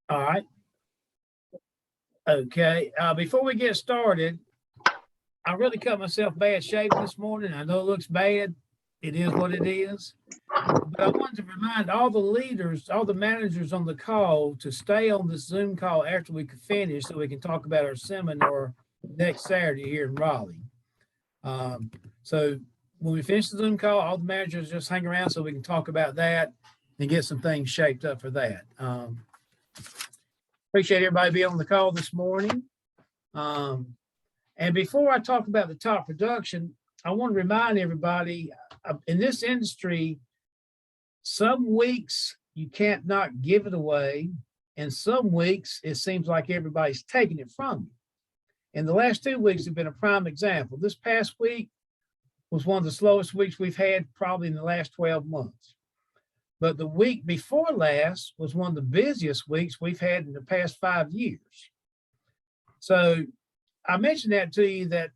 All right. Okay. Before we get started, I really cut myself bad shape this morning. I know it looks bad. It is what it is. But I wanted to remind all the leaders, all the managers on the call to stay on the Zoom call after we finish so we can talk about our seminar next Saturday here in Raleigh. So when we finish the Zoom call, all the managers just hang around so we can talk about that and get some things shaped up for that. Appreciate everybody being on the call this morning. And before I talk about the top production, I want to remind everybody in this industry, some weeks you can't not give it away, and some weeks it seems like everybody's taking it from you. And the last 2 weeks have been a prime example. This past week was one of the slowest weeks we've had probably in the last 12 months. But the week before last was one of the busiest weeks we've had in the past 5 years. So I mentioned that to you that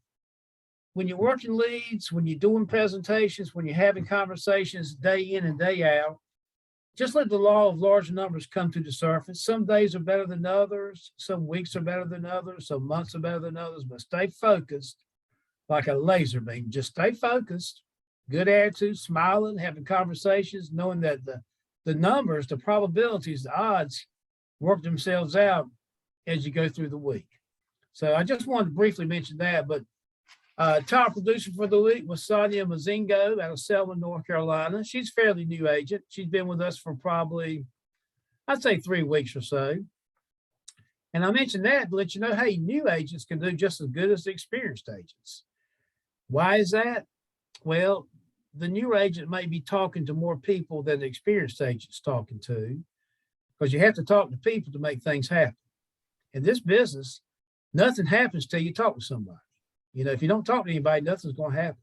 when you're working leads, when you're doing presentations, when you're having conversations day in and day out, just let the law of large numbers come to the surface. Some days are better than others. Some weeks are better than others. Some months are better than others, but stay focused like a laser beam. Just stay focused, good attitude, smiling, having conversations, knowing that the numbers, the probabilities, the odds work themselves out as you go through the week. So I just wanted to briefly mention that, but top producer for the week was Sonia Mazingo out of Selma, North Carolina. She's a fairly new agent. She's been with us for probably, I'd say 3 weeks or so. And I mentioned that to let you know, hey, new agents can do just as good as the experienced agents. Why is that? Well, the new agent may be talking to more people than the experienced agent's talking to, because you have to talk to people to make things happen. In this business, nothing happens till you talk to somebody. You know, if you don't talk to anybody, nothing's going to happen.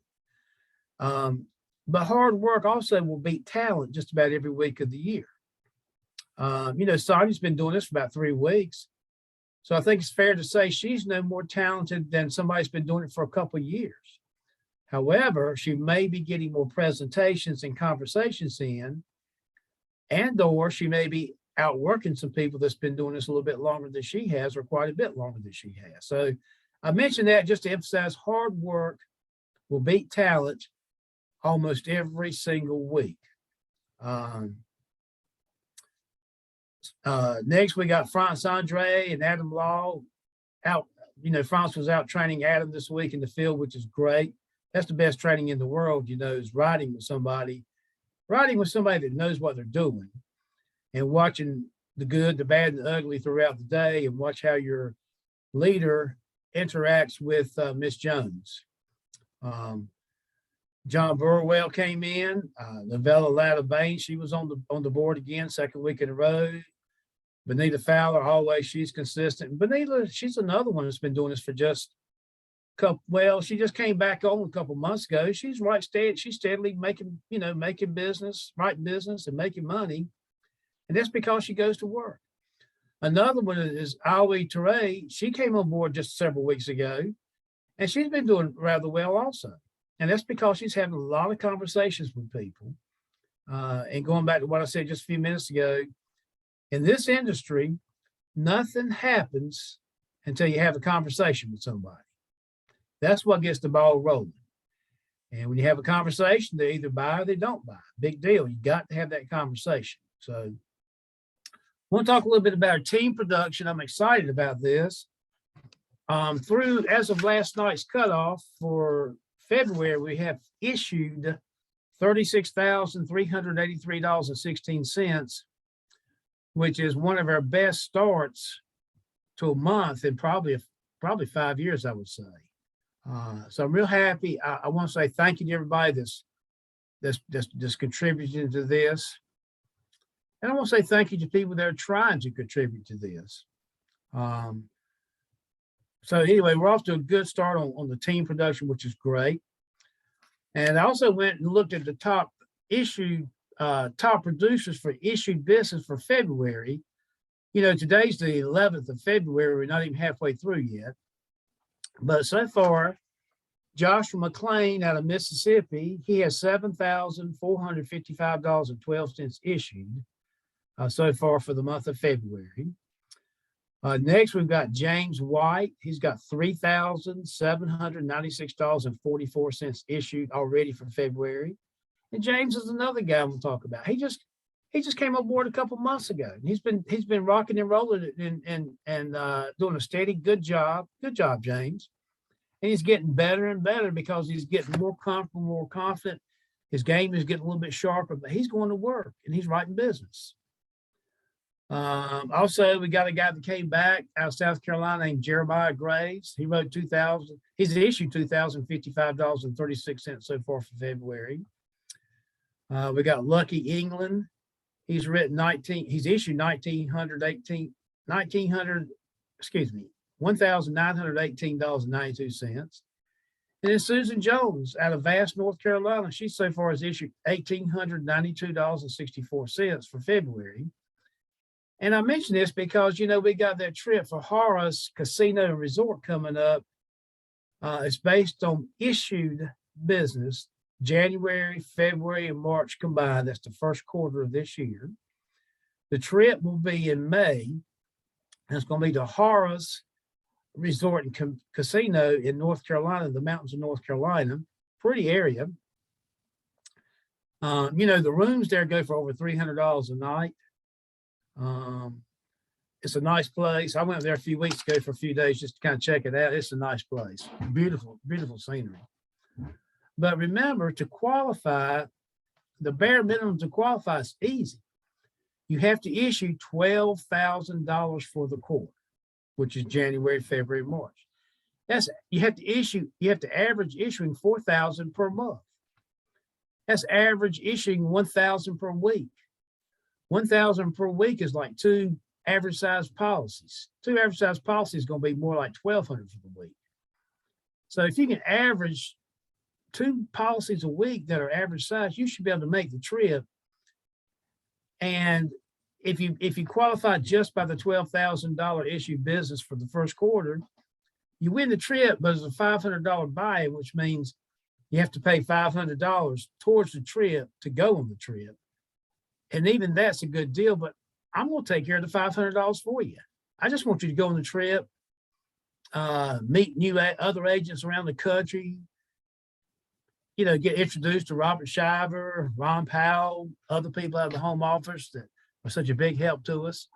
But hard work also will beat talent just about every week of the year. Sonia's been doing this for about 3 weeks. So I think it's fair to say she's no more talented than somebody's been doing it for a couple of years. However, she may be getting more presentations and conversations in, or she may be outworking some people that's been doing this a little bit longer than she has, or quite a bit longer than she has. So I mentioned that just to emphasize hard work will beat talent almost every single week. Next, we got France Andre and Adam Law out. France was out training Adam this week in the field, which is great. That's the best training in the world, is riding with somebody that knows what they're doing and watching the good, the bad, and the ugly throughout the day, and watch how your leader interacts with Miss Jones. John Burwell came in. Novella Latta-Bain, she was on the board again, second week in a row. Benita Fowler, always, she's consistent. Benita, she's another one that's been doing this for just she just came back on a couple months ago. She's she's steadily making business, right business, and making money. And that's because she goes to work. Another one is Aoi Ture. She came on board just several weeks ago, and she's been doing rather well also. And that's because she's having a lot of conversations with people. And going back to what I said just a few minutes ago, in this industry, nothing happens until you have a conversation with somebody. That's what gets the ball rolling. And when you have a conversation, they either buy or they don't buy. Big deal. You got to have that conversation. So I want to talk a little bit about our team production. I'm excited about this. As of last night's cutoff for February, we have issued $36,383.16, which is one of our best starts to a month in probably 5 years, I would say. So I'm real happy. I want to say thank you to everybody that's contributing to this. And I want to say thank you to people that are trying to contribute to this. So anyway, we're off to a good start on the team production, which is great. And I also went and looked at the top producers for issued business for February. Today's the 11th of February. We're not even halfway through yet. But so far, Joshua McLean out of Mississippi, he has $7,455.12 issued so far for the month of February. Next, we've got James White. He's got $3,796.44 issued already for February. And James is another guy we'll talk about. He just came aboard a couple months ago. And he's been rocking and rolling it and doing a steady, good job. Good job, James. And he's getting better and better because he's getting more comfortable, more confident. His game is getting a little bit sharper, but he's going to work and he's writing business. Also, we got a guy that came back out of South Carolina named Jeremiah Graves. He wrote he's issued $2,055.36 so far for February. We got Lucky England. He's issued $1,918.92. And then Susan Jones out of Vass, North Carolina. She so far has issued $1,892.64 for February. And I mention this because, we got that trip for Horace Casino and Resort coming up. It's based on issued business, January, February, and March combined. That's the first quarter of this year. The trip will be in May, and it's going to be to Horace Resort and Casino in North Carolina, the mountains of North Carolina. Pretty area. The rooms there go for over $300 a night. It's a nice place. I went there a few weeks ago for a few days just to kind of check it out. It's a nice place. Beautiful, beautiful scenery. But remember, to qualify, the bare minimum to qualify is easy. You have to issue $12,000 for the quarter, which is January, February, March. You have to average issuing 4,000 per month. That's average issuing 1,000 per week. 1,000 per week is like two average size policies. Two average size policies is going to be more like 1,200 for the week. So if you can average two policies a week that are average size, you should be able to make the trip. And if you qualify just by the $12,000 issue business for the first quarter, you win the trip, but it's a $500 buy-in, which means you have to pay $500 towards the trip to go on the trip. And even that's a good deal, but I'm going to take care of the $500 for you. I just want you to go on the trip, meet other agents around the country, get introduced to Robert Shiver, Ron Powell, other people out of the home office that are such a big help to us.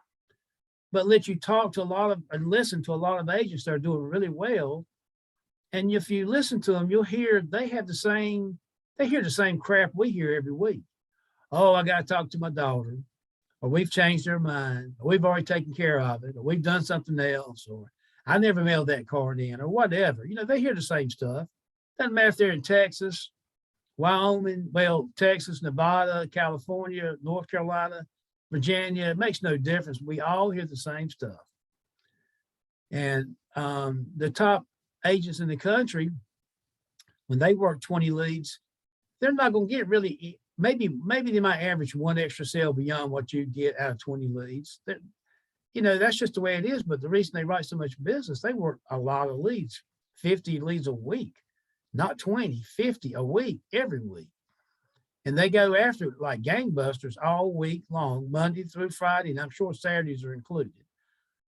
But let you talk to and listen to a lot of agents that are doing really well. And if you listen to them, you'll hear they hear the same crap we hear every week. Oh, I got to talk to my daughter, or we've changed their mind, or we've already taken care of it, or we've done something else, or I never mailed that card in, or whatever. They hear the same stuff. Doesn't matter if they're in Texas, Wyoming, Texas, Nevada, California, North Carolina, Virginia. It makes no difference. We all hear the same stuff. And the top agents in the country, when they work 20 leads, they're not going to get really. Maybe they might average one extra sale beyond what you get out of 20 leads. That's just the way it is. But the reason they write so much business, they work a lot of leads, 50 leads a week, not 20, 50 a week, every week. And they go after it like gangbusters all week long, Monday through Friday, and I'm sure Saturdays are included.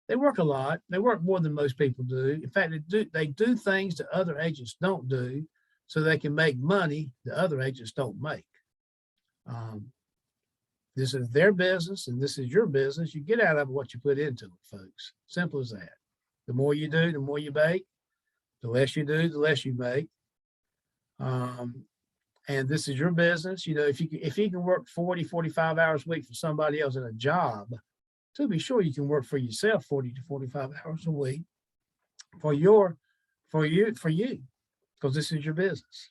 They work a lot. They work more than most people do. In fact, they do things that other agents don't do so they can make money that other agents don't make. This is their business and this is your business. You get out of what you put into it, folks. Simple as that. The more you do, the more you make. The less you do, the less you make. And this is your business. If you can work 40, 45 hours a week for somebody else in a job, to be sure you can work for yourself 40 to 45 hours a week for you, because this is your business.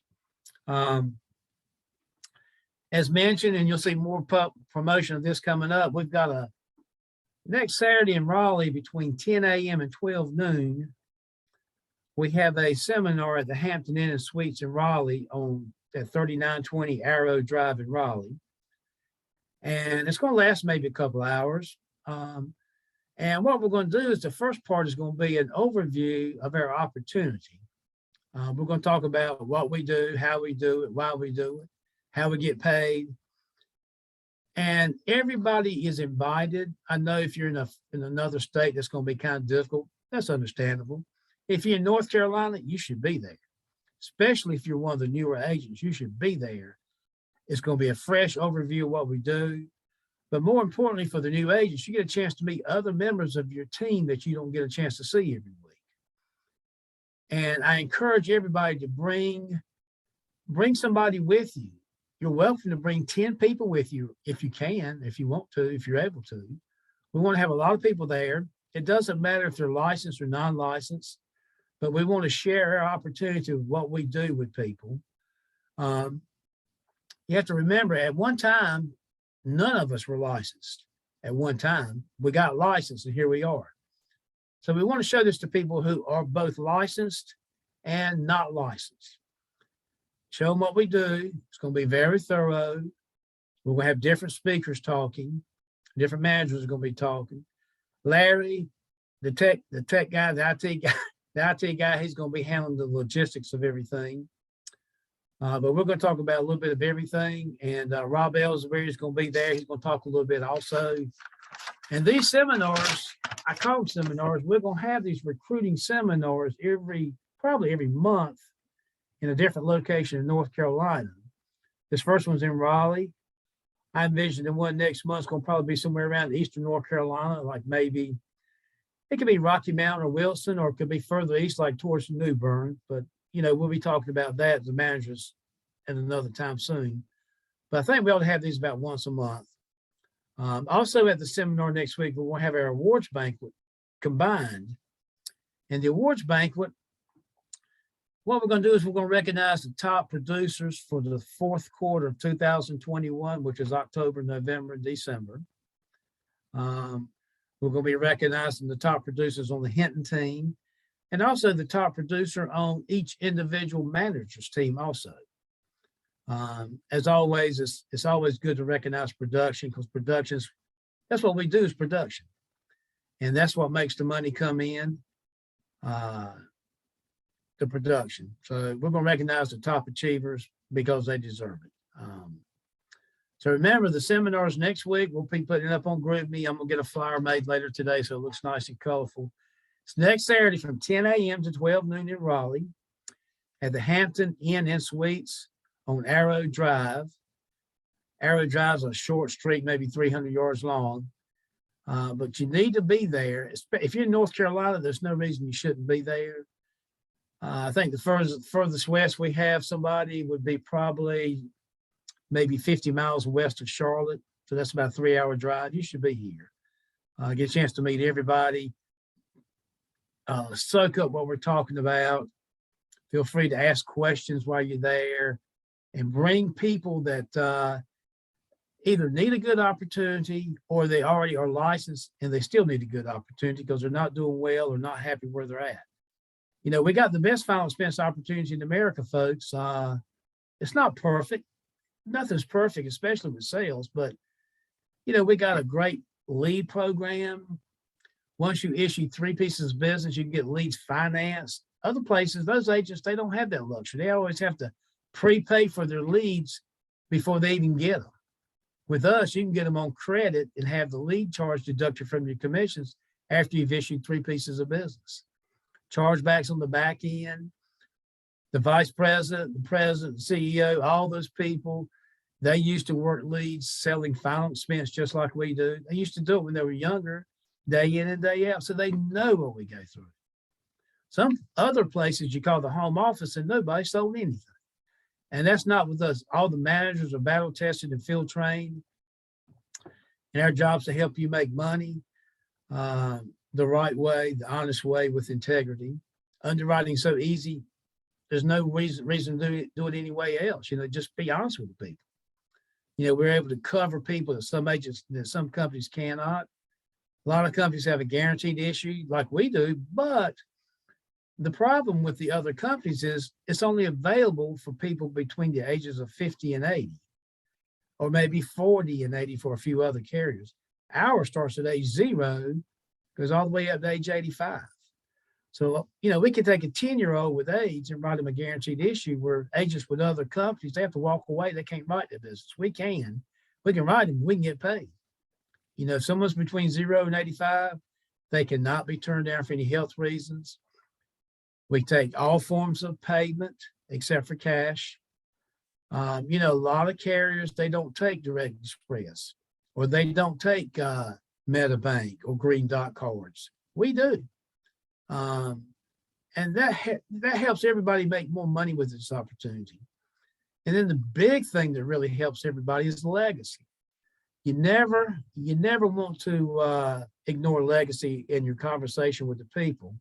As mentioned, and you'll see more promotion of this coming up, we've got a next Saturday in Raleigh between 10 a.m. and 12 noon. We have a seminar at the Hampton Inn and Suites in Raleigh at 3920 Arrow Drive in Raleigh. And it's going to last maybe a couple hours. And what we're going to do is the first part is going to be an overview of our opportunity. We're going to talk about what we do, how we do it, why we do it, how we get paid. And everybody is invited. I know if you're in another state, that's going to be kind of difficult. That's understandable. If you're in North Carolina, you should be there, especially if you're one of the newer agents. You should be there. It's going to be a fresh overview of what we do. But more importantly, for the new agents, you get a chance to meet other members of your team that you don't get a chance to see every week. And I encourage everybody to bring somebody with you. You're welcome to bring 10 people with you if you can, if you want to, if you're able to. We want to have a lot of people there. It doesn't matter if they're licensed or non-licensed, but we want to share our opportunity of what we do with people. You have to remember, at one time, none of us were licensed. At one time, we got licensed, and here we are. So we want to show this to people who are both licensed and not licensed. Show them what we do. It's going to be very thorough. We're going to have different speakers talking. Different managers are going to be talking. Larry, the tech guy, the IT guy, he's going to be handling the logistics of everything. But we're going to talk about a little bit of everything. And Rob Ellsbury is going to be there. He's going to talk a little bit also. And these seminars, I call them seminars. We're going to have these recruiting seminars probably every month in a different location in North Carolina. This first one's in Raleigh. I envision the one next month's going to probably be somewhere around eastern North Carolina, like maybe it could be Rocky Mountain or Wilson, or it could be further east, like towards New Bern. But, we'll be talking about that, the managers, at another time soon. But I think we ought to have these about once a month. Also at the seminar next week, we want to have our awards banquet combined. And the awards banquet, what we're going to do is we're going to recognize the top producers for the fourth quarter of 2021, which is October, November, and December. We're going to be recognizing the top producers on the Hinton team, and also the top producer on each individual manager's team also. As always, it's always good to recognize production, because that's what we do, is production. And that's what makes the money come in, the production. So we're going to recognize the top achievers because they deserve it. So remember, the seminars next week, we'll be putting it up on GroupMe. I'm going to get a flyer made later today so it looks nice and colorful. It's next Saturday from 10 a.m. to 12 noon in Raleigh at the Hampton Inn and Suites on Arrow Drive. Arrow Drive is a short street, maybe 300 yards long, but you need to be there. If you're in North Carolina, there's no reason you shouldn't be there. I think the furthest west we have somebody would be probably maybe 50 miles west of Charlotte. So that's about a 3-hour drive. You should be here. Get a chance to meet everybody. Soak up what we're talking about. Feel free to ask questions while you're there, and bring people that either need a good opportunity or they already are licensed and they still need a good opportunity because they're not doing well or not happy where they're at. We got the best final expense opportunity in America, folks. It's not perfect. Nothing's perfect, especially with sales, but we got a great lead program. Once you issue 3 pieces of business, you can get leads financed. Other places, those agents, they don't have that luxury. They always have to prepay for their leads before they even get them. With us, you can get them on credit and have the lead charge deducted from your commissions after you've issued 3 pieces of business. Chargebacks on the back end. The vice president, the president, the CEO, all those people, they used to work leads selling final expense just like we do. They used to do it when they were younger, day in and day out, so they know what we go through. Some other places you call the home office and nobody sold anything. And that's not with us. All the managers are battle tested and field trained. And our job's to help you make money the right way, the honest way, with integrity. Underwriting so easy. There's no reason to do it any way else. Just be honest with the people. We're able to cover people that some companies cannot. A lot of companies have a guaranteed issue like we do, but the problem with the other companies is it's only available for people between the ages of 50 and 80, or maybe 40 and 80 for a few other carriers. Ours starts at age 0, goes all the way up to age 85. So, we can take a 10-year-old with AIDS and write them a guaranteed issue, where agents with other companies, they have to walk away. They can't write their business. We can. We can write them, we can get paid. You know, if someone's between 0 and 85, they cannot be turned down for any health reasons. We take all forms of payment except for cash. You know, a lot of carriers, they don't take Direct Express, or they don't take MetaBank or Green Dot cards. We do. And that helps everybody make more money with this opportunity. And then the big thing that really helps everybody is legacy. You never want to ignore legacy in your conversation with the people.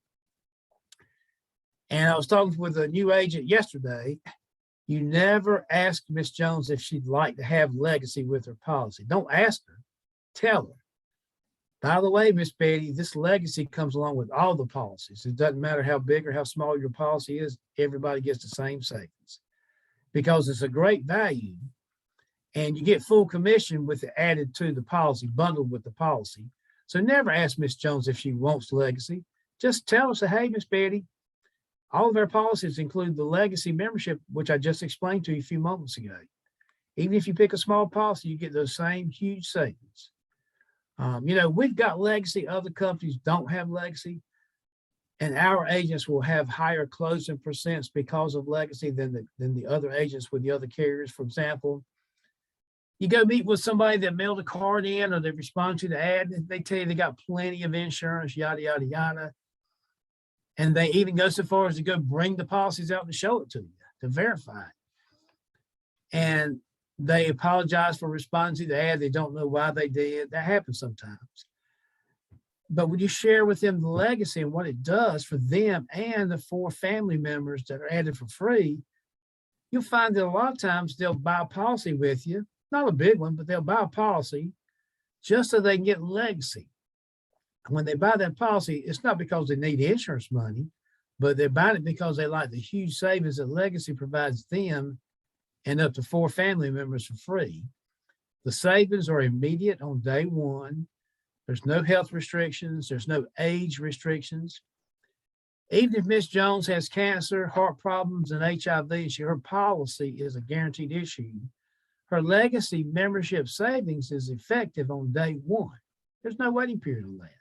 And I was talking with a new agent yesterday. You never ask Miss Jones if she'd like to have legacy with her policy. Don't ask her, tell her. By the way, Miss Betty, this legacy comes along with all the policies. It doesn't matter how big or how small your policy is, everybody gets the same savings because it's a great value and you get full commission with it added to the policy, bundled with the policy. So never ask Miss Jones if she wants legacy. Just tell her, say, hey, Miss Betty, all of our policies include the legacy membership, which I just explained to you a few moments ago. Even if you pick a small policy, you get those same huge savings. You know, we've got legacy, other companies don't have legacy, and our agents will have higher closing percents because of legacy than the other agents with the other carriers. For example, you go meet with somebody that mailed a card in or they respond to the ad, and they tell you they got plenty of insurance, yada, yada, yada. And they even go so far as to go bring the policies out and show it to you to verify it. And they apologize for responding to the ad. They don't know why they did. That happens sometimes. But when you share with them the legacy and what it does for them and the 4 family members that are added for free, you'll find that a lot of times they'll buy a policy with you, not a big one, but they'll buy a policy just so they can get legacy. When they buy that policy, it's not because they need insurance money, but they're buying it because they like the huge savings that legacy provides them and up to 4 family members for free. The savings are immediate on day one. There's no health restrictions. There's no age restrictions. Even if Miss Jones has cancer, heart problems, and HIV, her policy is a guaranteed issue. Her legacy membership savings is effective on day one. There's no waiting period on that.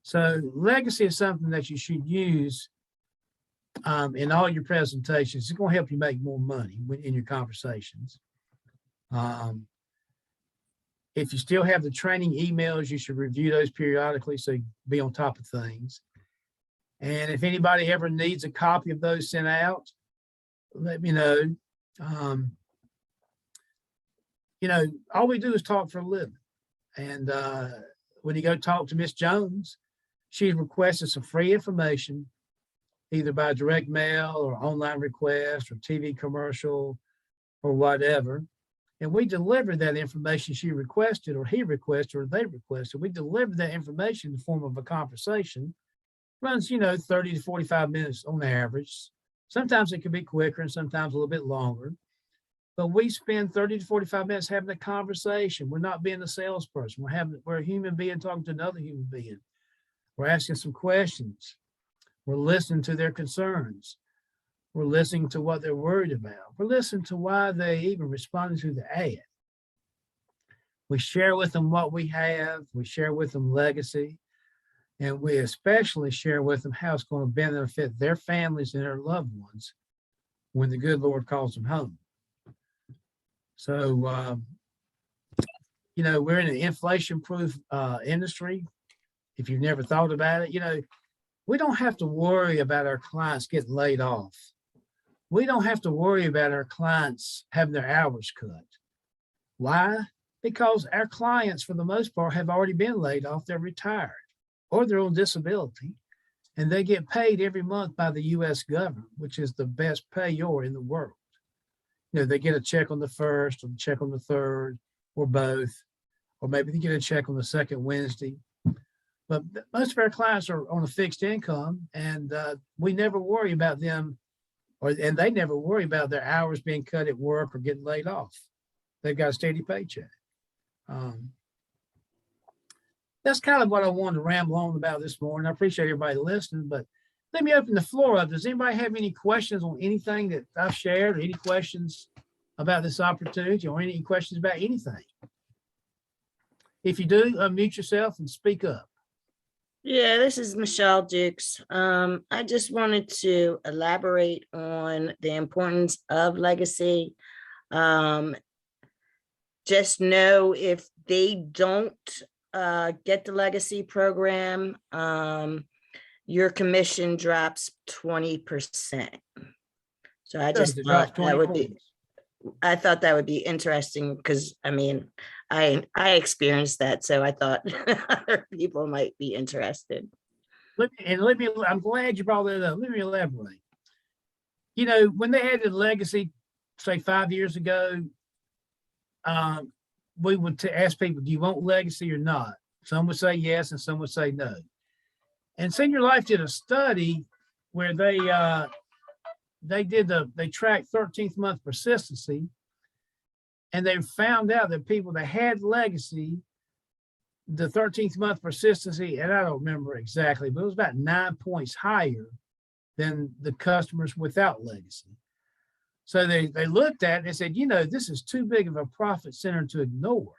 So legacy is something that you should use in all your presentations. It's going to help you make more money in your conversations. If you still have the training emails, you should review those periodically so you be on top of things. And if anybody ever needs a copy of those sent out, let me know. You know, all we do is talk for a living. And when you go talk to Miss Jones, she requested some free information, either by direct mail or online request or TV commercial or whatever. And we delivered that information she requested or he requested or they requested. We delivered that information in the form of a conversation. Runs, you know, 30 to 45 minutes on average. Sometimes it can be quicker and sometimes a little bit longer. But we spend 30 to 45 minutes having a conversation. We're not being a salesperson. We're a human being talking to another human being. We're asking some questions. We're listening to their concerns. We're listening to what they're worried about. We're listening to why they even responded to the ad. We share with them what we have. We share with them legacy. And we especially share with them how it's going to benefit their families and their loved ones when the good Lord calls them home. So, you know, we're in an inflation-proof industry. If you've never thought about it, you know, we don't have to worry about our clients getting laid off. We don't have to worry about our clients having their hours cut. Why? Because our clients, for the most part, have already been laid off. They're retired or they're on disability, and they get paid every month by the U.S. government, which is the best payer in the world. You know, they get a check on the first or a check on the third or both, or maybe they get a check on the second Wednesday. But most of our clients are on a fixed income, and we never worry about them, and they never worry about their hours being cut at work or getting laid off. They've got a steady paycheck. That's kind of what I wanted to ramble on about this morning. I appreciate everybody listening, but let me open the floor up. Does anybody have any questions on anything that I've shared, or any questions about this opportunity or any questions about anything? If you do, unmute yourself and speak up. Yeah, this is Michelle Dukes. I just wanted to elaborate on the importance of legacy. Just know if they don't get the legacy program, your commission drops 20%. So I just It drops thought that 20 would be, points. I thought that would be interesting because I mean, I experienced that, so I thought other people might be interested. I'm glad you brought that up. Let me elaborate. You know, when they had the legacy, say 5 years ago, we would ask people, do you want legacy or not? Some would say yes, and some would say no. And Senior Life did a study where they tracked 13th month persistency, and they found out that people that had legacy, the 13th month persistency, and I don't remember exactly, but it was about 9 points higher than the customers without legacy. So they looked at it and said, you know, this is too big of a profit center to ignore.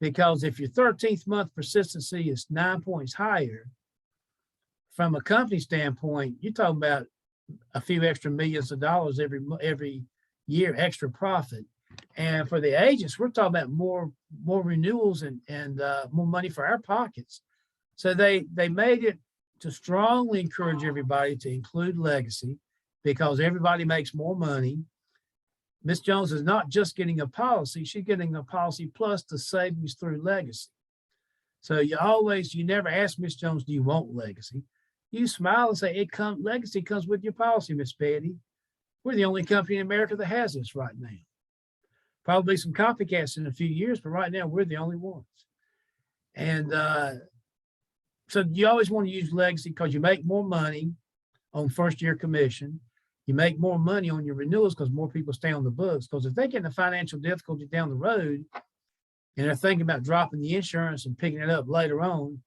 Because if your 13th month persistency is 9 points higher, from a company standpoint, you're talking about a few extra millions of dollars every year, extra profit. And for the agents, we're talking about more renewals and more money for our pockets. So they made it to strongly encourage everybody to include legacy because everybody makes more money. Miss Jones is not just getting a policy, she's getting a policy plus the savings through legacy. So you never ask Miss Jones, do you want legacy? You smile and say, legacy comes with your policy, Miss Betty. We're the only company in America that has this right now. Probably some copycats in a few years, but right now we're the only ones. And so you always want to use legacy because you make more money on first year commission. You make more money on your renewals because more people stay on the books. Because if they get in a financial difficulty down the road and they're thinking about dropping the insurance and picking it up later on,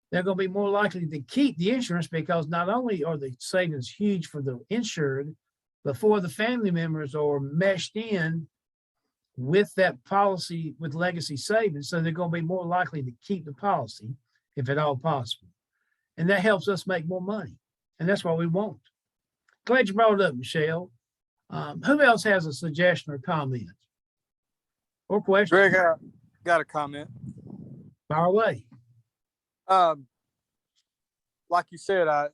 they're going to be more likely to keep the insurance because not only are the savings huge for the insured, but for the family members are meshed in with that policy with legacy savings. So they're going to be more likely to keep the policy if at all possible. And that helps us make more money. And that's what we want. Glad you brought it up, Michelle. Who else has a suggestion or comment or question? Greg, I got a comment. Fire away. Like you said, I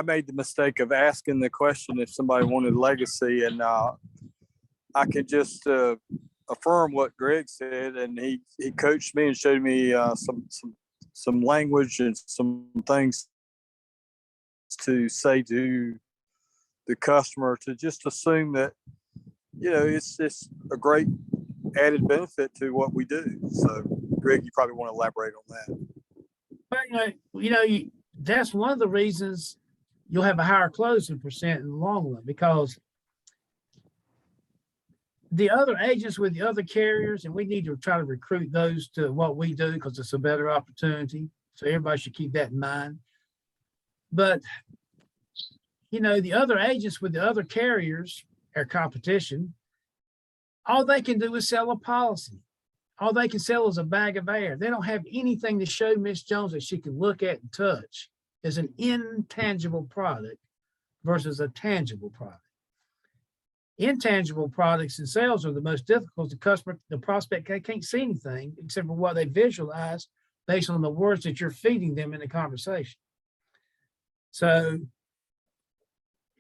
made the mistake of asking the question if somebody wanted legacy, and I can just affirm what Greg said, and he coached me and showed me some language and some things to say to the customer to just assume that, you know, it's a great added benefit to what we do. So, Greg, you probably want to elaborate on that. But, that's one of the reasons you'll have a higher closing percent in the long run, because the other agents with the other carriers, and we need to try to recruit those to what we do because it's a better opportunity. So everybody should keep that in mind. But, the other agents with the other carriers, our competition, all they can do is sell a policy. All they can sell is a bag of air. They don't have anything to show Miss Jones that she can look at and touch as an intangible product versus a tangible product. Intangible products and sales are the most difficult. The prospect can't see anything except for what they visualize based on the words that you're feeding them in the conversation. So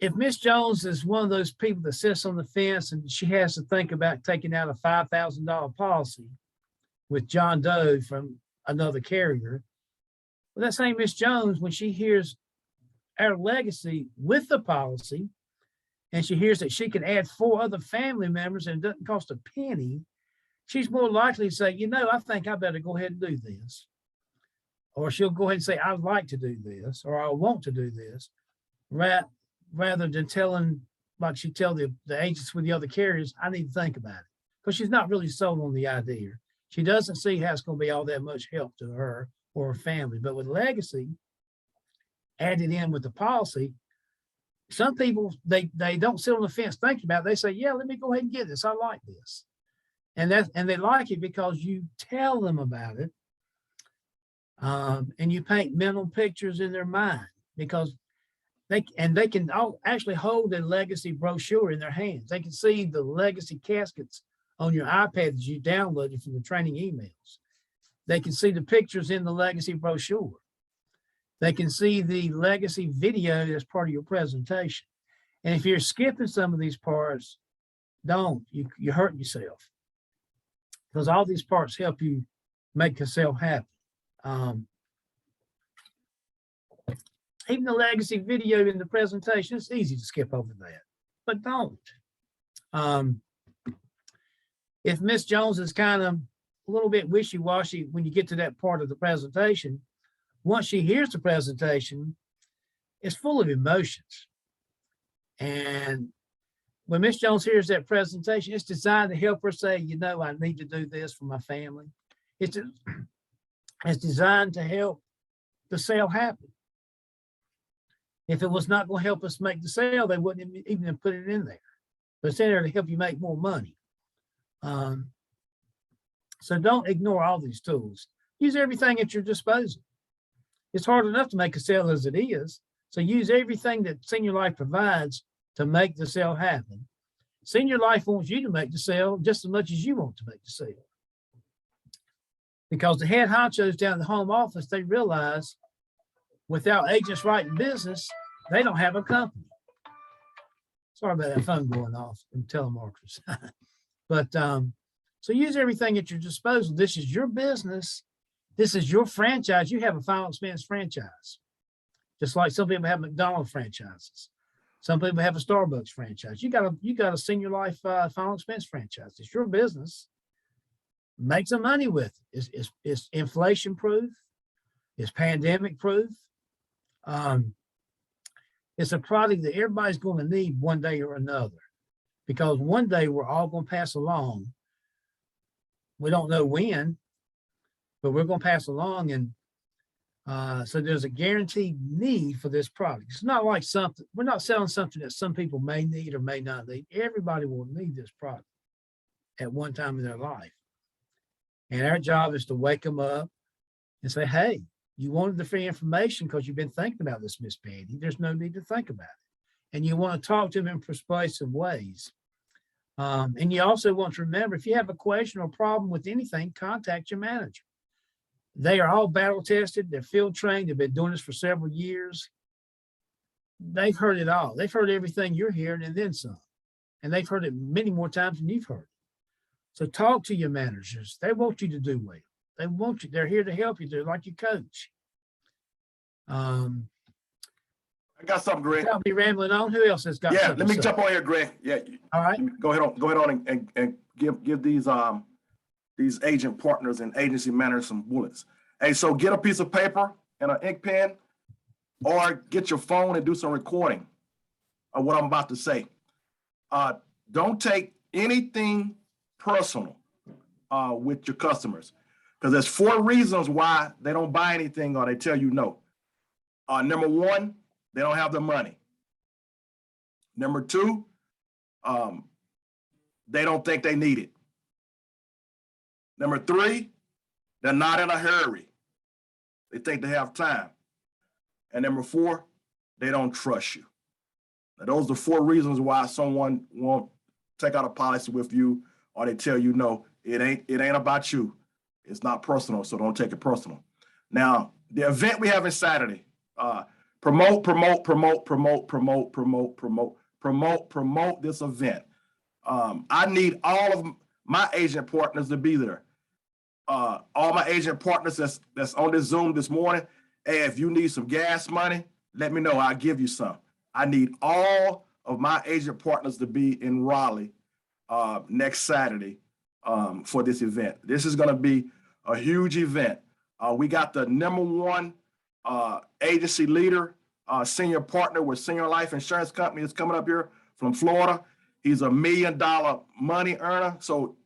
if Miss Jones is one of those people that sits on the fence and she has to think about taking out a $5,000 policy with John Doe from another carrier, well, that same Miss Jones, when she hears our legacy with the policy, and she hears that she can add 4 other family members and it doesn't cost a penny, she's more likely to say, I think I better go ahead and do this. Or she'll go ahead and say, I'd like to do this, or I want to do this, rather than telling, like she tell the agents with the other carriers, I need to think about it. Because she's not really sold on the idea. She doesn't see how it's going to be all that much help to her or her family. But with legacy added in with the policy, some people, they don't sit on the fence thinking about it. They say, yeah, let me go ahead and get this. I like this. And they like it because you tell them about it. And you paint mental pictures in their mind because they can actually hold a legacy brochure in their hands. They can see the legacy caskets on your iPad that you downloaded from the training emails. They can see the pictures in the legacy brochure. They can see the legacy video as part of your presentation. And if you're skipping some of these parts, you're hurting yourself, because all these parts help you make yourself happy. Even the legacy video in the presentation, it's easy to skip over that, but don't. If Miss Jones is kind of a little bit wishy-washy when you get to that part of the presentation, once she hears the presentation, it's full of emotions. And when Miss Jones hears that presentation, it's designed to help her say, you know, I need to do this for my family. It's designed to help the sale happen. If it was not going to help us make the sale, they wouldn't even have put it in there. But it's in there to help you make more money. So don't ignore all these tools. Use everything at your disposal. It's hard enough to make a sale as it is. So use everything that Senior Life provides to make the sale happen. Senior Life wants you to make the sale just as much as you want to make the sale. Because the head honchos down in the home office, they realize without agents writing business, they don't have a company. Sorry about that phone going off and telemarketers. But so use everything at your disposal. This is your business. This is your franchise. You have a Final Expense franchise. Just like some people have McDonald's franchises. Some people have a Starbucks franchise. You got a Senior Life Final Expense franchise. It's your business. Make some money with it. It's inflation proof. It's pandemic proof. It's a product that everybody's going to need one day or another, because one day we're all going to pass along. We don't know when, but we're going to pass along. And so there's a guaranteed need for this product. It's not like something, we're not selling something that some people may need or may not need. Everybody will need this product at one time in their life. And our job is to wake them up and say, hey, you wanted the free information because you've been thinking about this, Miss Patty. There's no need to think about it. And you want to talk to them in persuasive ways. And you also want to remember, if you have a question or problem with anything, contact your manager. They are all battle tested. They're field trained. They've been doing this for several years. They've heard it all. They've heard everything you're hearing and then some. And they've heard it many more times than you've heard it. So talk to your managers. They want you to do well. They want you. They're here to help you. They're like your coach. I got something, Greg. I'll be rambling on. Who else has got Yeah, something let me to say? jump on here, Greg. Yeah, All right. go ahead on and give these agent partners and agency managers some bullets. Hey, so get a piece of paper and an ink pen, or get your phone and do some recording of what I'm about to say. Don't take anything personal with your customers, because there's 4 reasons why they don't buy anything or they tell you no. Number 1, they don't have the money. Number 2, they don't think they need it. Number 3, they're not in a hurry. They think they have time. And number 4, they don't trust you. Now, those are the 4 reasons why someone won't take out a policy with you, or they tell you no. It ain't about you. It's not personal, so don't take it personal. Now, the event we have on Saturday, promote this event. I need all of my agent partners to be there. All my agent partners that's on this Zoom this morning. Hey, if you need some gas money, let me know. I'll give you some. I need all of my agent partners to be in Raleigh next Saturday for this event. This is going to be a huge event. We got the #1 agency leader, senior partner with Senior Life Insurance Company is coming up here from Florida. He's $1 million money earner. So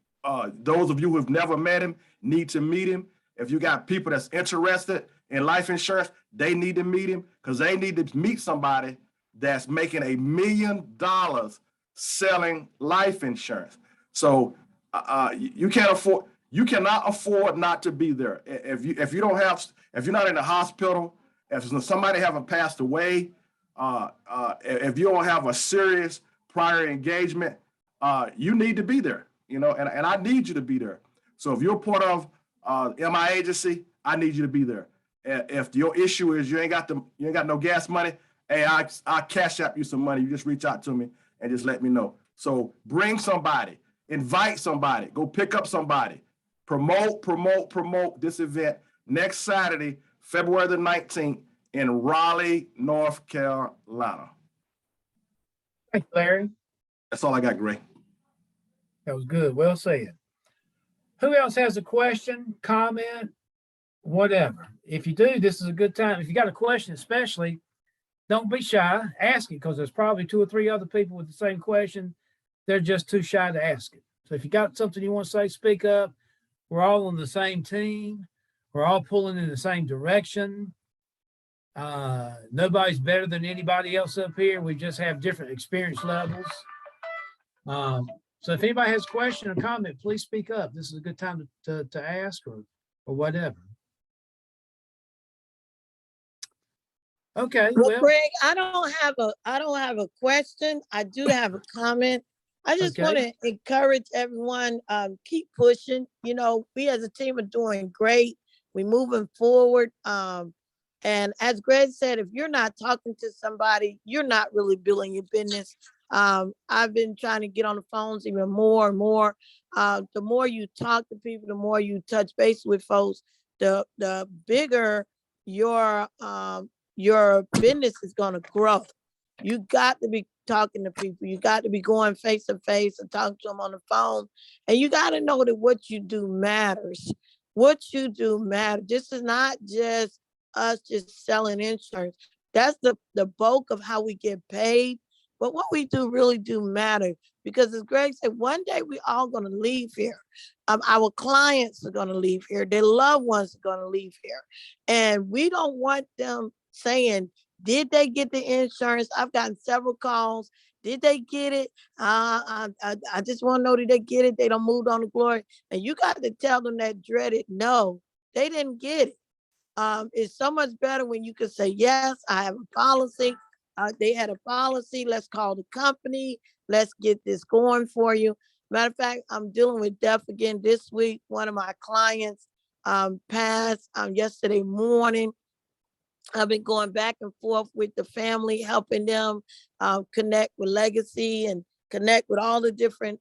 those of you who have never met him need to meet him. If you got people that's interested in life insurance, they need to meet him, because they need to meet somebody that's making $1 million selling life insurance. So you cannot afford not to be there. If you're not in the hospital, if somebody haven't passed away, if you don't have a serious prior engagement, you need to be there, and I need you to be there. So if you're part of MI agency, I need you to be there. If your issue is you ain't got no gas money, hey, I cash app you some money. You just reach out to me and just let me know. So bring somebody, invite somebody, go pick up somebody, promote this event next Saturday, February the 19th in Raleigh, North Carolina. Thank you, Larry. That's all I got, Gray. That was good. Well said. Who else has a question, comment, whatever? If you do, this is a good time. If you got a question, especially, don't be shy. Ask it, because there's probably 2 or 3 other people with the same question. They're just too shy to ask it. So if you got something you want to say, speak up. We're all on the same team. We're all pulling in the same direction. Nobody's better than anybody else up here. We just have different experience levels. So if anybody has a question or comment, please speak up. This is a good time to ask or whatever. Okay, Well, well, Greg, I don't have a question. I do have a comment. I just Okay. want to encourage everyone, keep pushing. We as a team are doing great. We're moving forward. And as Greg said, if you're not talking to somebody, you're not really building your business. I've been trying to get on the phones even more and more. The more you talk to people, the more you touch base with folks, the bigger your business is going to grow. You got to be talking to people. You got to be going face to face and talking to them on the phone. And you got to know that what you do matters. What you do matters. This is not just us just selling insurance. That's the bulk of how we get paid. But what we do really do matter, because as Greg said, one day we all going to leave here. Our clients are going to leave here. Their loved ones are going to leave here. And we don't want them saying, did they get the insurance? I've gotten several calls. Did they get it? I just want to know, did they get it? They don't move on to glory. And you got to tell them that dreaded no, they didn't get it. It's so much better when you can say, yes, I have a policy. They had a policy. Let's call the company. Let's get this going for you. Matter of fact, I'm dealing with death again this week. One of my clients passed yesterday morning. I've been going back and forth with the family, helping them connect with Legacy and connect with all the different,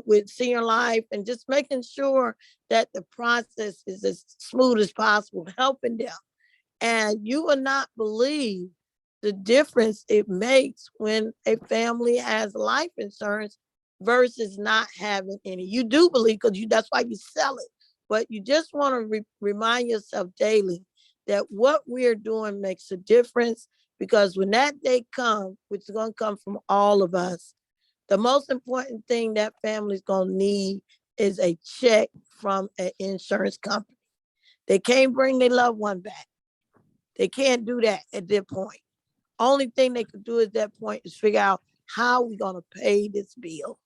with Senior Life, and just making sure that the process is as smooth as possible, helping them. And you will not believe the difference it makes when a family has life insurance versus not having any. You do believe, because that's why you sell it. But you just want to remind yourself daily that what we're doing makes a difference, because when that day comes, which is going to come from all of us, the most important thing that family's going to need is a check from an insurance company. They can't bring their loved one back. They can't do that at that point. Only thing they could do at that point is figure out how we're going to pay this bill.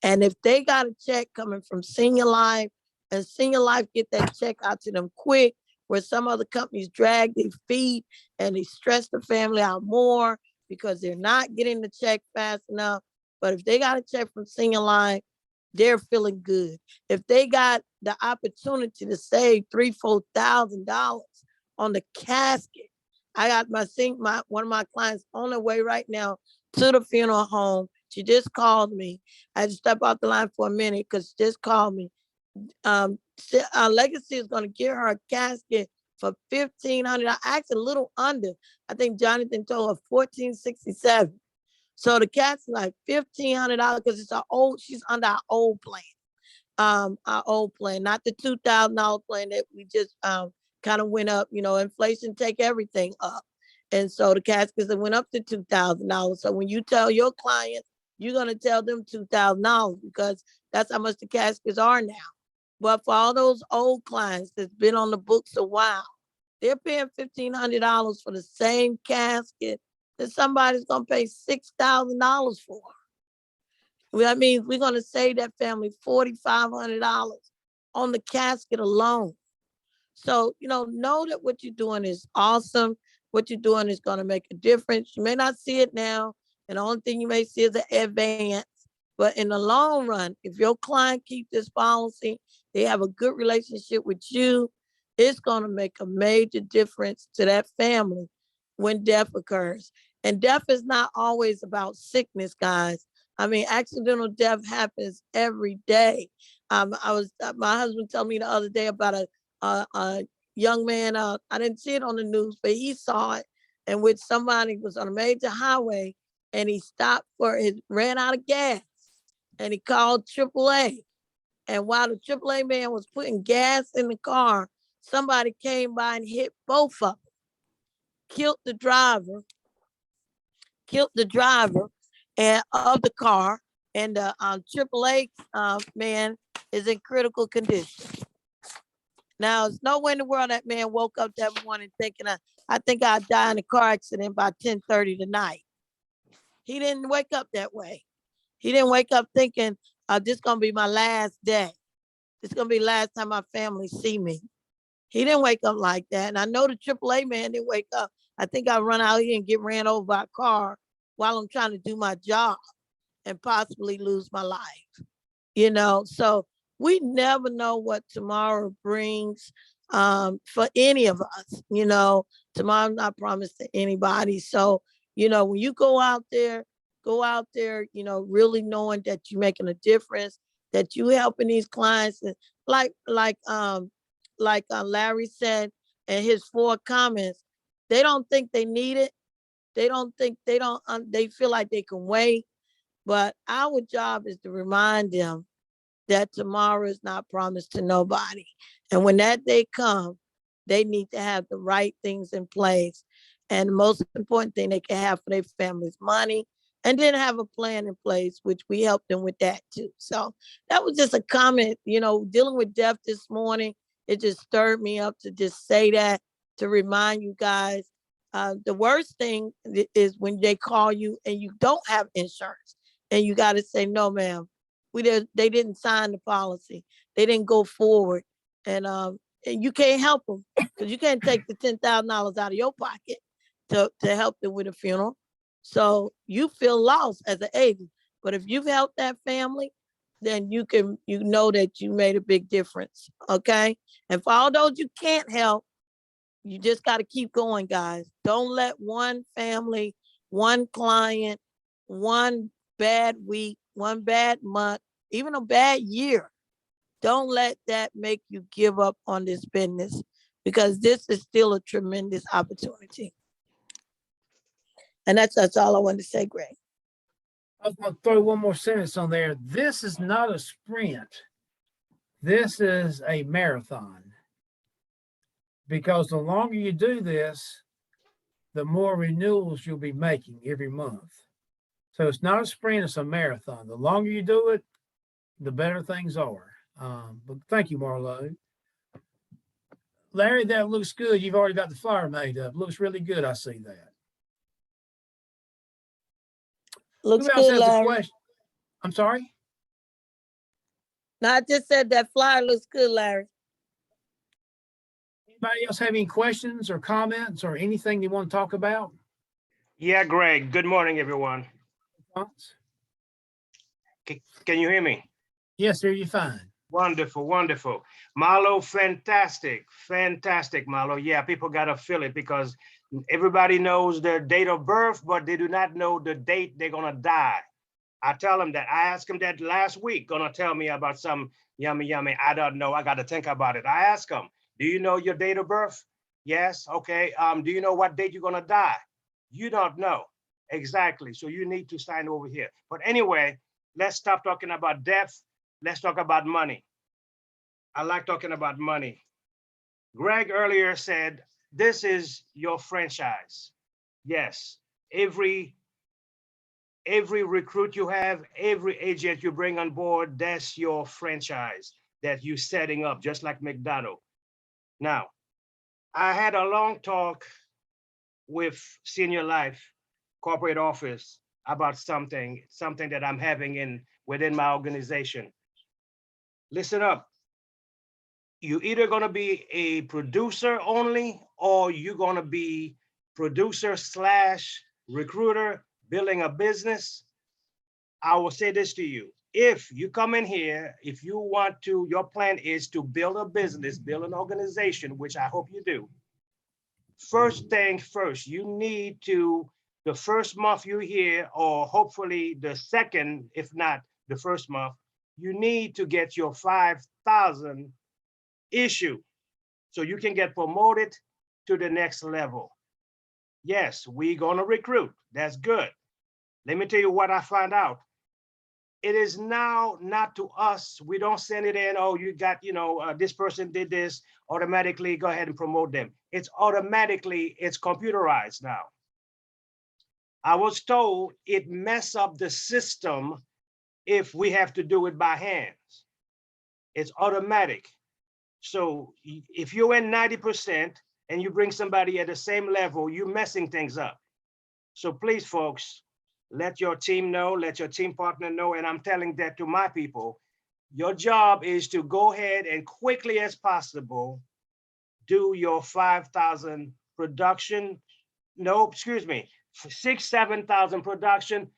And if they got a check coming from Senior Life, and Senior Life get that check out to them quick, where some other companies drag their feet and they stress the family out more because they're not getting the check fast enough. But if they got a check from Senior Life, they're feeling good. If they got the opportunity to save $3,000-4,000 on the casket, I got one of my clients on her way right now to the funeral home. She just called me. I had to step out the line for a minute because she just called me. Legacy is going to give her a casket for $1,500. Actually, a little under. I think Jonathan told her $1,467. So the cat's like $1,500 because she's under our old plan. Our old plan, not the $2,000 plan that we just kind of went up. Inflation take everything up. And so the caskets that went up to $2,000. So when you tell your clients, you're going to tell them $2,000 because that's how much the caskets are now. But for all those old clients that's been on the books a while, they're paying $1,500 for the same casket that somebody's gonna pay $6,000 for. Well, that means we're gonna save that family $4,500 on the casket alone. So, know that what you're doing is awesome. What you're doing is gonna make a difference. You may not see it now, and the only thing you may see is an advance. But in the long run, if your client keeps this policy, they have a good relationship with you, it's gonna make a major difference to that family when death occurs. And death is not always about sickness, guys. I mean, accidental death happens every day. My husband told me the other day about a young man. I didn't see it on the news, but he saw it, in which somebody was on a major highway and he stopped ran out of gas, and he called AAA. And while the AAA man was putting gas in the car, somebody came by and hit both of them, killed the driver and of the car, and the AAA man is in critical condition. Now, there's no way in the world that man woke up that morning thinking, I think I'll die in a car accident by 10:30 tonight. He didn't wake up that way. He didn't wake up thinking, this is going to be my last day. This is going to be the last time my family see me. He didn't wake up like that. And I know the AAA man didn't wake up. I think I run out here and get ran over by a car while I'm trying to do my job and possibly lose my life. So we never know what tomorrow brings for any of us. Tomorrow's not promised to anybody. So, when you go out there, really knowing that you're making a difference, that you helping these clients. And like Larry said in his 4 comments, they don't think they need it. They feel like they can wait. But our job is to remind them that tomorrow is not promised to nobody. And when that day comes, they need to have the right things in place. And the most important thing they can have for their family's money, and then have a plan in place, which we help them with that too. So that was just a comment, dealing with death this morning. It just stirred me up to just say that, to remind you guys. The worst thing is when they call you and you don't have insurance, and you got to say, no, ma'am, they didn't sign the policy. They didn't go forward. And you can't help them, because you can't take the $10,000 out of your pocket to help them with a funeral. So you feel lost as an agent. But if you've helped that family, then you know that you made a big difference. Okay. And for all those you can't help, you just got to keep going, guys. Don't let one family, one client, one bad week, one bad month, even a bad year, don't let that make you give up on this business, because this is still a tremendous opportunity. And that's all I wanted to say, Greg. I was going to throw one more sentence on there. This is not a sprint. This is a marathon. Because the longer you do this, the more renewals you'll be making every month. So it's not a sprint, it's a marathon. The longer you do it, the better things are. But thank you, Marlo. Larry, that looks good. You've already got the flyer made up. Looks really good. I see that. Looks Who else good, has a Larry. question? I'm sorry? No, I just said that flyer looks good, Larry. Anybody else have any questions or comments or anything they want to talk about? Yeah, Greg. Good morning, everyone. Thoughts? Can you hear me? Yes, sir, you're fine. Wonderful, wonderful. Marlo, fantastic, fantastic, Marlo. Yeah, people got to feel it, because everybody knows their date of birth, but they do not know the date they're going to die. I tell them that. I asked them that last week, going to tell me about some yummy. I don't know. I got to think about it. I asked them, do you know your date of birth? Yes. Okay. Do you know what date you're going to die? You don't know. Exactly. So you need to sign over here. But anyway, let's stop talking about death. Let's talk about money. I like talking about money. Greg earlier said, this is your franchise. Yes, every recruit you have, every agent you bring on board, that's your franchise that you're setting up, just like McDonald's. Now, I had a long talk with Senior Life, corporate office about something that I'm having within my organization. Listen up. You either gonna be a producer only, or you're gonna be producer / recruiter building a business. I will say this to you. If you come in here, if you want to, your plan is to build a business, build an organization, which I hope you do. First thing first, you need to, the first month you're here, or hopefully the second, if not the first month, you need to get your 5,000 issue so you can get promoted to the next level. Yes, we're gonna recruit. That's good. Let me tell you what I found out. It is now not to us. We don't send it in, oh, you got, this person did this, automatically go ahead and promote them. It's automatically, it's computerized now. I was told it mess up the system if we have to do it by hands. It's automatic. So if you're in 90% and you bring somebody at the same level, you're messing things up. So please, folks, let your team know, let your team partner know, and I'm telling that to my people. Your job is to go ahead and quickly as possible do your 5,000 production. No, excuse me, 6,000, 7,000 production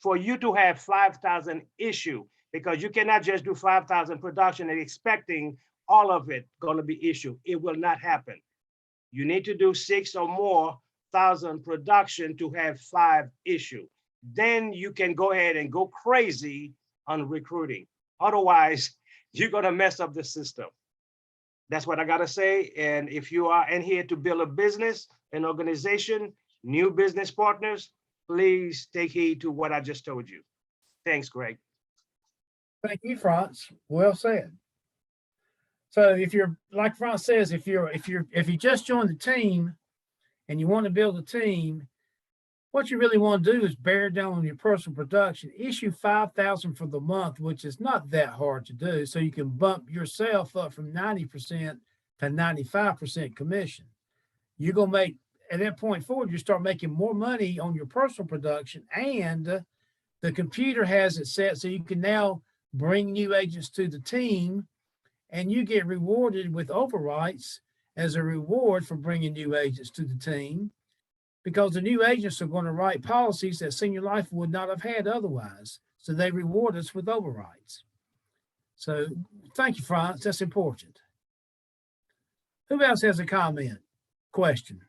for you to have 5,000 issue, because you cannot just do 5,000 production and expecting all of it gonna be issue. It will not happen. You need to do 6,000 or more production to have 5 issue. Then you can go ahead and go crazy on recruiting. Otherwise, you're gonna mess up the system. That's what I gotta say. And if you are in here to build a business, an organization, new business partners, please take heed to what I just told you. Thanks, Greg. Thank you, Franz. Well said. So if you're, like Franz says, if you just joined the team and you want to build a team, what you really want to do is bear down on your personal production, issue 5,000 for the month, which is not that hard to do. So you can bump yourself up from 90% to 95% commission. You're going to make, at that point forward, you start making more money on your personal production, and the computer has it set so you can now bring new agents to the team, and you get rewarded with overwrites as a reward for bringing new agents to the team, because the new agents are going to write policies that Senior Life would not have had otherwise. So they reward us with overwrites. So thank you, Franz. That's important. Who else has a comment, question?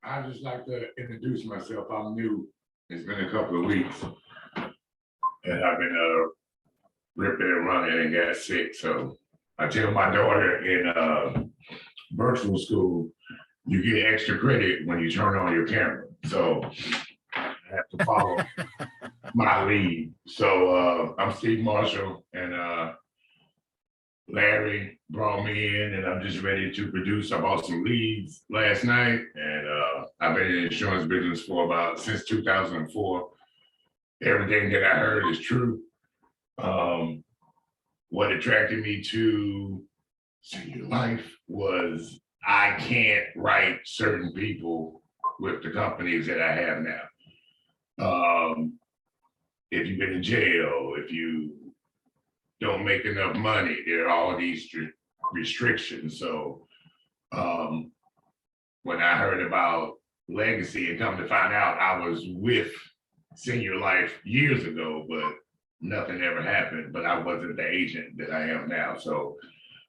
I'd just like to introduce myself. I'm new. It's been a couple of weeks. And I've been ripping and running and got sick. So I tell my daughter in virtual school, you get extra credit when you turn on your camera. So I have to follow my lead. So I'm Steve Marshall, and Larry brought me in, and I'm just ready to produce. I bought some leads last night, and I've been in the insurance business for since 2004. Everything that I heard is true. What attracted me to Senior Life was I can't write certain people with the companies that I have now. If you've been in jail, if you don't make enough money, there are all these restrictions. So when I heard about Legacy and come to find out, I was with Senior Life years ago, but nothing ever happened. But I wasn't the agent that I am now. So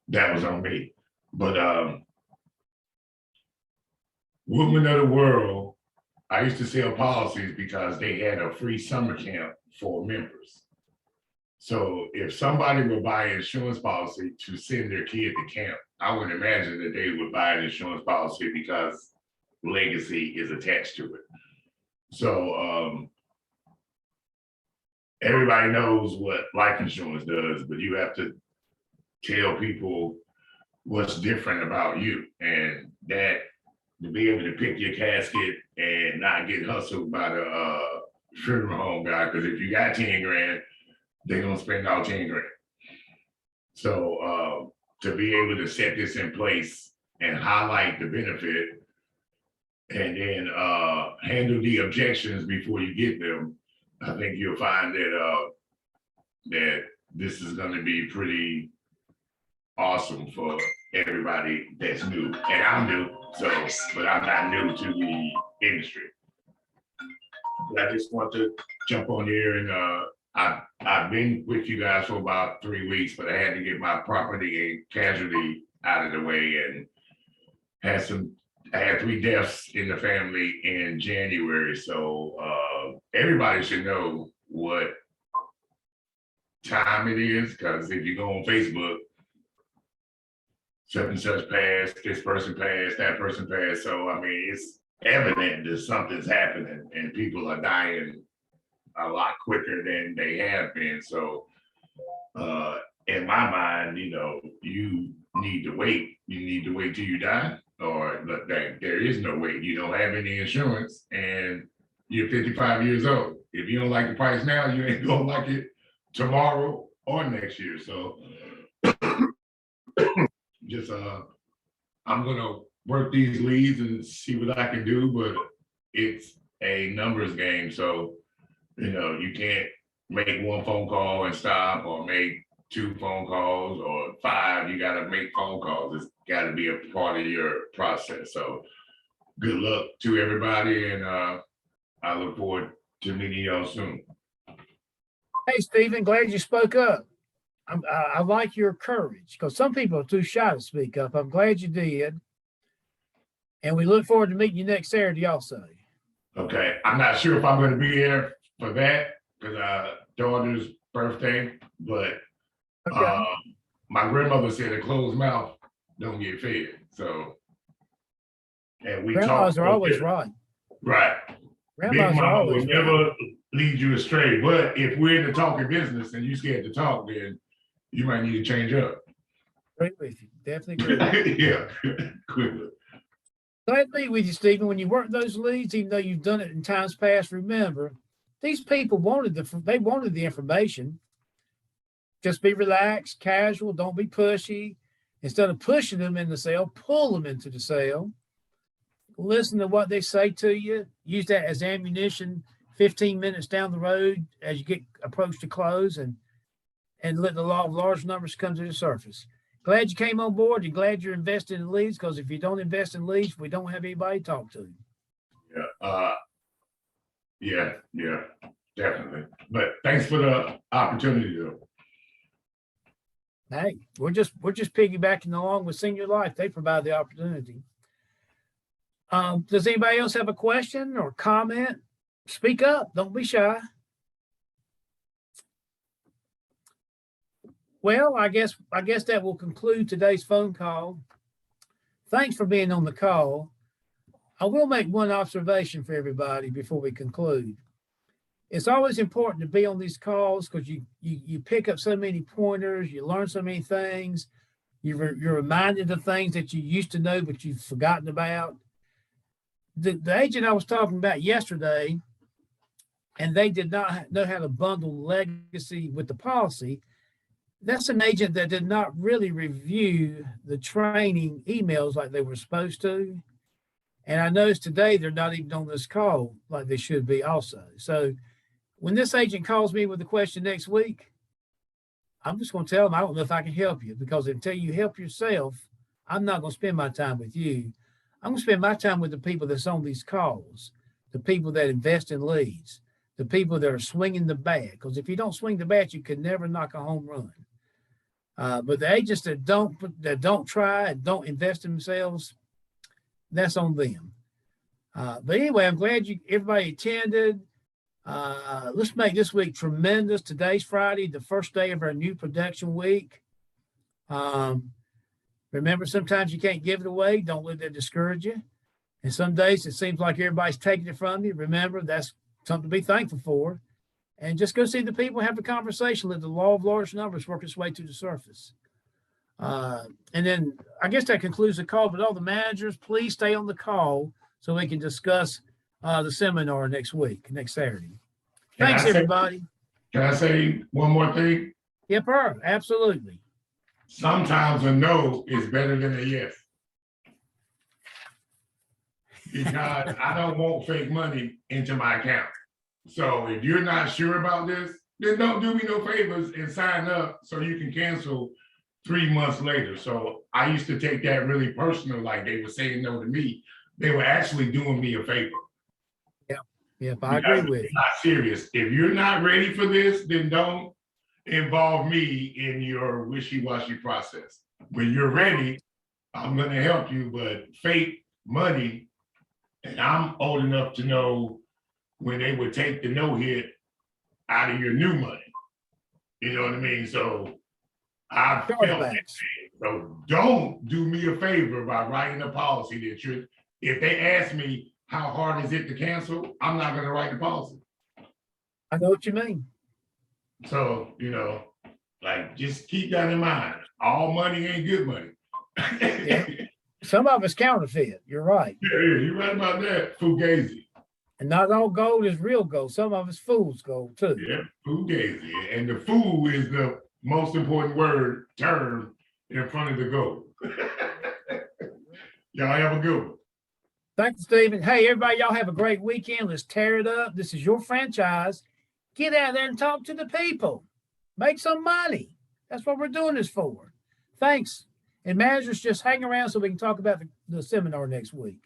that was on me. But Women of the World, I used to sell policies because they had a free summer camp for members. So if somebody would buy an insurance policy to send their kid to camp, I would imagine that they would buy an insurance policy because Legacy is attached to it. So everybody knows what life insurance does, but you have to tell people what's different about you, and that to be able to pick your casket and not get hustled by the funeral home guy, because if you got 10 grand, they're gonna spend all 10 grand. So to be able to set this in place and highlight the benefit, and then handle the objections before you get them, I think you'll find that that this is gonna be pretty awesome for everybody that's new. And I'm new, so, but I'm not new to the industry. But I just want to jump on here and I've been with you guys for about 3 weeks, but I had to get my property and casualty out of the way and I had 3 deaths in the family in January. So everybody should know what time it is, because if you go on Facebook, such and such passed, this person passed, that person passed. So I mean, it's evident that something's happening and people are dying a lot quicker than they have been. So in my mind, you know, you need to wait. You need to wait till you die, or look, there is no wait. You don't have any insurance and you're 55 years old. If you don't like the price now, you ain't gonna like it tomorrow or next year. So just I'm gonna work these leads and see what I can do, but it's a numbers game. So, you know, you can't make 1 phone call and stop, or make 2 phone calls or 5. You gotta make phone calls. It's gotta be a part of your process. So good luck to everybody, and I look forward to meeting y'all soon. Hey, Stephen, glad you spoke up. I like your courage, because some people are too shy to speak up. I'm glad you did. And we look forward to meeting you next Saturday also. Okay, I'm not sure if I'm gonna be there for that, because daughter's birthday, but Okay. my grandmother said a closed mouth don't get fed, so. And we Grandmas talked. are always right. Right. Big Grandmas are mama always will right. never lead you astray, but if we're in the talking business and you scared to talk, then you might need to change up. Agree with you. Definitely agree. Yeah, quickly. Glad to meet with you, Stephen. When you work those leads, even though you've done it in times past, remember, these people wanted the information. Just be relaxed, casual, don't be pushy. Instead of pushing them in the sale, pull them into the sale. Listen to what they say to you. Use that as ammunition 15 minutes down the road as you get approach to close, and let the law of large numbers come to the surface. Glad you came on board, and glad you're investing in leads, because if you don't invest in leads, we don't have anybody to talk to. Yeah, definitely. But thanks for the opportunity though. Hey, we're just piggybacking along with Senior Life. They provide the opportunity. Does anybody else have a question or comment? Speak up. Don't be shy. Well, I guess that will conclude today's phone call. Thanks for being on the call. I will make one observation for everybody before we conclude. It's always important to be on these calls, because you pick up so many pointers, you learn so many things, you're reminded of things that you used to know but you've forgotten about. The agent I was talking about yesterday, and they did not know how to bundle legacy with the policy. That's an agent that did not really review the training emails like they were supposed to. And I noticed today they're not even on this call like they should be also. So when this agent calls me with a question next week, I'm just going to tell them, I don't know if I can help you, because until you help yourself, I'm not going to spend my time with you. I'm going to spend my time with the people that's on these calls, the people that invest in leads, the people that are swinging the bat. Because if you don't swing the bat, you can never knock a home run. But the agents that don't try and don't invest in themselves, that's on them. But anyway, I'm glad everybody attended. Let's make this week tremendous. Today's Friday, the first day of our new production week. Remember, sometimes you can't give it away. Don't let that discourage you. And some days it seems like everybody's taking it from you. Remember, that's something to be thankful for. And just go see the people, have a conversation, let the law of large numbers work its way to the surface. And then I guess that concludes the call, but all the managers, please stay on the call so we can discuss the seminar next Saturday. Thanks, everybody. Can I say one more thing? Yep, absolutely. Sometimes a no is better than a yes. because I don't want fake money into my account. So if you're not sure about this, then don't do me no favors and sign up so you can cancel 3 months later. So I used to take that really personal, like they were saying no to me. They were actually doing me a favor. Yep, I agree Because with it's you. not serious. If you're not ready for this, then don't involve me in your wishy-washy process. When you're ready, I'm gonna help you, but fake money, and I'm old enough to know when they would take the no hit out of your new money. You know what I mean? So I felt that. Chargebacks. So don't do me a favor by writing a policy that you're, if they ask me, how hard is it to cancel? I'm not gonna write the policy. I know what you mean. So, you know, like, just keep that in mind. All money ain't good money. Yeah. Some of it's counterfeit. You're right. Yeah, you're right about that. Fugazi. And not all gold is real gold. Some of it's fool's gold too. Yeah, fugazi. And the fool is the most important term in front of the gold. Y'all have a good one. Thank you, Stephen. Hey, everybody, y'all have a great weekend. Let's tear it up. This is your franchise. Get out there and talk to the people. Make some money. That's what we're doing this for. Thanks. And managers, just hang around so we can talk about the seminar next week.